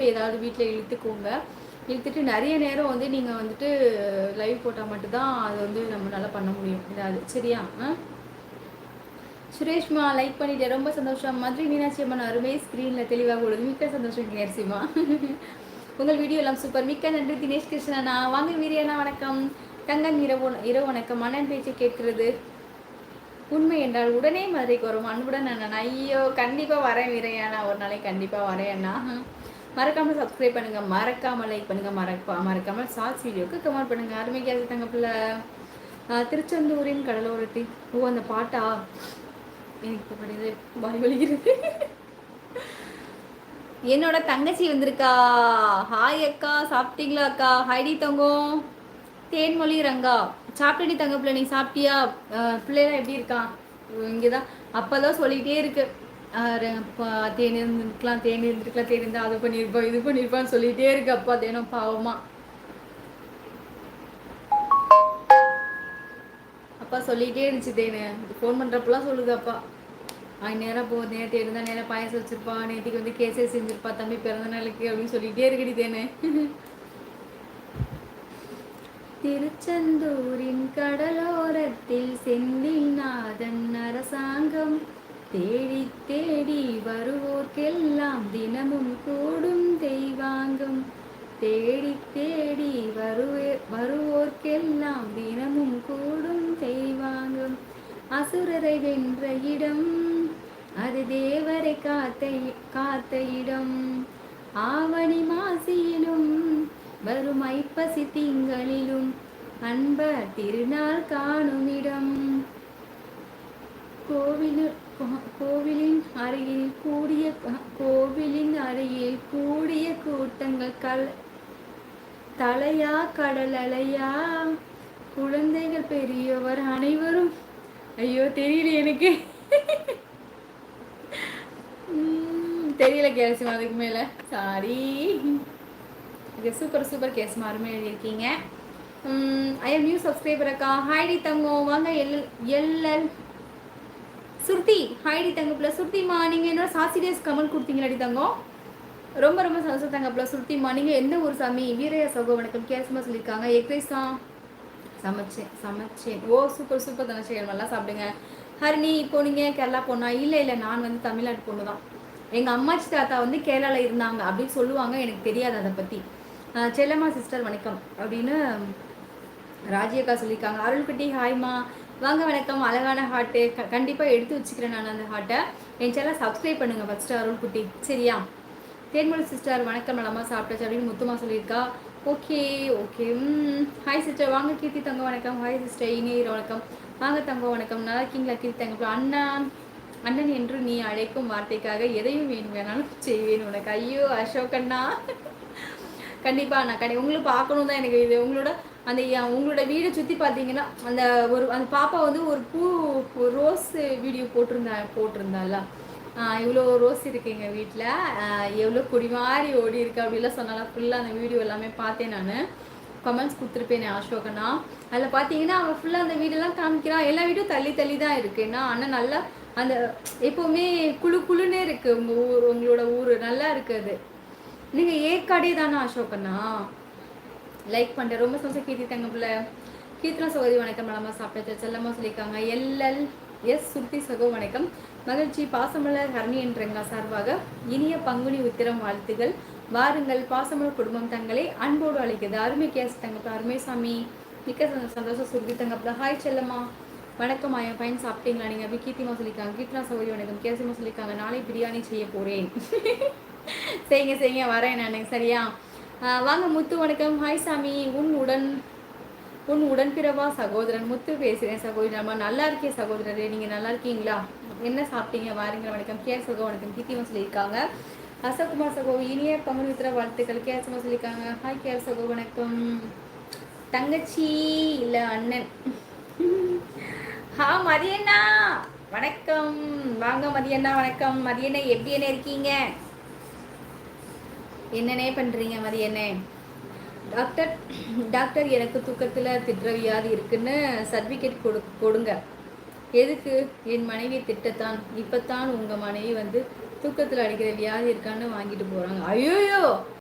ஏதாவது வீட்டில் இழுத்துக்கோங்க. இழுத்துட்டு நிறைய நேரம் வந்து நீங்கள் வந்துட்டு லைவ் போட்டால் மட்டும்தான் அது வந்து நம்மளால் பண்ண முடியும் ஏதாவது. சரியா? சுரேஷ்மா லைக் பண்ணிட்டேன், ரொம்ப சந்தோஷம். மதுரை மீனாட்சி அம்மன் அருமை ஸ்க்ரீனில் தெளிவாக உள்ளது, மிக்க சந்தோஷம் கேர்சிமா. உங்கள் வீடியோ எல்லாம் சூப்பர், மிக்க நன்றி. தினேஷ் கிருஷ்ணனா வாங்க. வீரியண்ணா வணக்கம். தங்கன் இரவு வணக்கம். அண்ணன் பேச்சு கேட்கிறது உண்மை என்றால் உடனே மதுரைக்கு வரும் அன்புடன் அண்ணன். ஐயோ கண்டிப்பாக வரேன் வீரையாண்ணா, ஒரு நாளைக்கு கண்டிப்பாக வரேன் அண்ணா. மறக்காமல் சப்ஸ்கிரைப் பண்ணுங்கள், மறக்காமல் லைக் பண்ணுங்கள், மறக்காமல் ஷார்ட்ஸ் வீடியோக்கு கமெண்ட் பண்ணுங்கள். அருமைக்காக தங்க பிள்ளை. திருச்செந்தூரின் கடலோரத்தில் அந்த பாட்டா எனக்கு படிது வாய் வலிக்கிறது. என்னோட தங்கச்சி வந்திருக்கா. ஹாய் அக்கா, சாப்பிட்டீங்களா அக்கா? ஹைடி தங்கம். தேன்மொழி ரங்கா சாப்பிட்டடி தங்க பிள்ளை, நீ சாப்பிட்டியா? பிள்ளைலாம் எப்படி இருக்கான்? இங்கேதான் அப்பதான் சொல்லிகிட்டே இருக்கு, தேன் இருந்துருக்கலாம், தேன் இருந்துருக்கலாம், தேன் இருந்தால் அது பண்ணியிருப்போம், இது பண்ணியிருப்பான்னு சொல்லிகிட்டே இருக்கு அப்பா தேனும் பாவமா. அப்பா சொல்லிகிட்டே இருந்துச்சு தேனு, ஃபோன் பண்ணுறப்பெல்லாம் சொல்லுது அப்பா. நேரம் போகுது, நேற்று இருந்தால் நேரம் பாயசம் வச்சிருப்பா, நேற்றுக்கு வந்து கேசே செஞ்சிருப்பா தம்பி பிறந்த நாளைக்கு அப்படின்னு சொல்லிகிட்டே இருக்குடி தேனு. திருச்செந்தூரின் கடலோரத்தில் செந்தில் நாதன் அரசாங்கம் தேடி தேடி வருவோர்க்கெல்லாம் தினமும் கூடும் தெய்வாங்கம். தேடி தேடி வருவோர்க்கெல்லாம் தினமும் கூடும் தெய்வாங்கம். அசுரரை வென்ற இடம் அது தேவரை காத்த இடம். ஆவணி மாசியிலும் வரும் ஐப்பசி திங்களிலும் அன்பர் திருநாள் காணுமிடம். கோவிலின் அருகில் கூடிய கூட்டங்கள் தலையா கடல் அலையா, குழந்தைகள் பெரியவர் அனைவரும். ஐயோ தெரியல எனக்கு, தெரியல கேசிமா அதுக்கு மேல, சாரி. சூப்பர் சூப்பர் கேஸ்மா, அருமையாக எழுதியிருக்கீங்க. ஐ எம் நியூ சப்ஸ்கிரைபர் அக்கா. ஹைடி தங்கம் வாங்க. எல்எல் சுருதி ஹைடி தங்க ப்ளஸ் சுருதிமா, நீங்கள் என்னோட சாசிடேஸ் கமெண்ட் கொடுத்தீங்களாடி தங்கம், ரொம்ப ரொம்ப சந்தோஷம் தங்க ப்ளஸ் சுருதிமா. நீங்கள் எந்த ஊர் சாமி? வீரையா சகோ வணக்கம். கேஸ்மா சொல்லியிருக்காங்க. எக் ரைஸ் தான் சமைச்சேன். ஓ சூப்பர் சூப்பர் தனசேகர், நல்லா சாப்பிடுங்க. ஹரிணி இப்போ நீங்கள் கேரளா போனா? இல்லை நான் வந்து தமிழ்நாடு பொண்ணு தான். எங்கள் அம்மாச்சி தாத்தா வந்து கேரளாவில் இருந்தாங்க அப்படின்னு சொல்லுவாங்க, எனக்கு தெரியாது அதை பற்றி. செல்லம்மா சிஸ்டர் வணக்கம் அப்படின்னு ராஜியக்கா சொல்லியிருக்காங்க. அருள்குட்டி ஹாய்மா வாங்க வணக்கம். அழகான ஹார்ட்டு கண்டிப்பாக எடுத்து வச்சுக்கிறேன் நான் அந்த ஹார்ட்டை. என் சேனலை சப்ஸ்கிரைப் பண்ணுங்கள் ஃபஸ்ட்டு அருள்குட்டி, சரியா? தேன்மொழி சிஸ்டர் வணக்கம், நலமா சாப்பிட்டாச்சு அப்படின்னு முத்துமா சொல்லியிருக்கா. Okay okay. ஹாய் சிஸ்டர் வாங்க. கீர்த்தி தங்க வணக்கம். ஹாய் சிஸ்டர் இணையர் வணக்கம். வாங்க தங்க வணக்கம். நல்லா இருக்கீங்களா கீர்த்தி தங்க? அண்ணன் என்று நீ அழைக்கும் வார்த்தைக்காக எதையும் வேணாலும் செய்வேன் உனக்கு. ஐயோ அசோகண்ணா, கண்டிப்பாக நான் உங்களுக்கு பார்க்கணும் தான் எனக்கு. இது உங்களோட வீடை சுற்றி பார்த்தீங்கன்னா அந்த பாப்பா வந்து ஒரு ரோஸ் வீடியோ போட்டிருந்தால, இவ்வளோ ரோஸ் இருக்கு எங்கள் வீட்டில், எவ்வளோ கொடி மாதிரி ஓடி இருக்கு அப்படிலாம் சொன்னாலும் ஃபுல்லாக அந்த வீடியோ எல்லாமே பார்த்தேன். நான் கமெண்ட்ஸ் கொடுத்துருப்பேன் அசோகண்ணா. அதில் பார்த்தீங்கன்னா அவன் ஃபுல்லாக அந்த வீடெல்லாம் காமிக்கிறான். எல்லா வீடும் தள்ளி தள்ளி தான் இருக்குன்னா, ஆனால் நல்லா அந்த எப்போவுமே குழுன்னே இருக்குது உங்களோட ஊர், நல்லா இருக்குது. நீங்கள் ஏற்காடே தானே அசோகண்ணா? லைக் பண்ணுறேன், ரொம்ப சந்தோஷம். கீர்த்தி தங்க பிள்ளை. கீர்த்தனா சகோதரி வணக்கம், நலமா சாப்பிட்டாச்சு செல்லம்மா சொல்லியிருக்காங்க. எல்எல்எஸ் சுருதி சகோ வணக்கம், மகிழ்ச்சி. பாசமலர் ஹரணி என்றங்க சார்பாக இனிய பங்குனி உத்திரம் வாழ்த்துகள். வாருங்கள், பாசமலர் குடும்பம் தங்களை அன்போடு அழைக்குது. அருமை கேஸ் தங்கப்பா, அருமை சாமி, மிக்க சந்தோஷம். சுருதி தங்கப்பா ஹாய் செல்லம்மா வணக்கம். பையன் சாப்பிட்டீங்களா நீங்கள்? அப்படி கீர்த்திமா சொல்லியிருக்காங்க. கீர்த்தனா சகோதரி வணக்கம். கேசிமா சொல்லியிருக்காங்க. நாளை பிரியாணி செய்ய போகிறேன். செய்யுங்க வரேன் நான், சரியா? வாங்க முத்து வணக்கம். ஹாய் சாமி, உன் உடன்பிறவா சகோதரன் முத்து பேசுகிறேன் சகோதரி. நம்ம நல்லா இருக்கேன் சகோதரரே, நீங்கள் நல்லா இருக்கீங்களா? என்ன சாப்பிட்டீங்க? வாருங்க வணக்கம். கே சகோ வணக்கம். கீர்த்திமா சொல்லியிருக்காங்க. அசோக்குமார் சகோ இனிய பங்குனி உத்திர வாழ்த்துக்கள். கேசமா சொல்லியிருக்காங்க. ஹாய் கே சகோ வணக்கம். தங்கச்சி இல்லை அண்ணன். மதியண்ணா வணக்கம். வாங்க மதியண்ணா வணக்கம். மதியண்ணே எப்படி என்ன இருக்கீங்க? என்னன்னே பண்ணுறீங்க மதியண்ணே? டாக்டர் எனக்கு தூக்கத்தில் திட்டுற வியாதி இருக்குன்னு சர்டிஃபிகேட் கொடுங்க. எதுக்கு? என் மனைவி திட்டத்தான். இப்போத்தான் உங்கள் மனைவி வந்து தூக்கத்தில் அடிக்கிற வியாதி இருக்கான்னு வாங்கிட்டு போகிறாங்க. ஐயோயோ!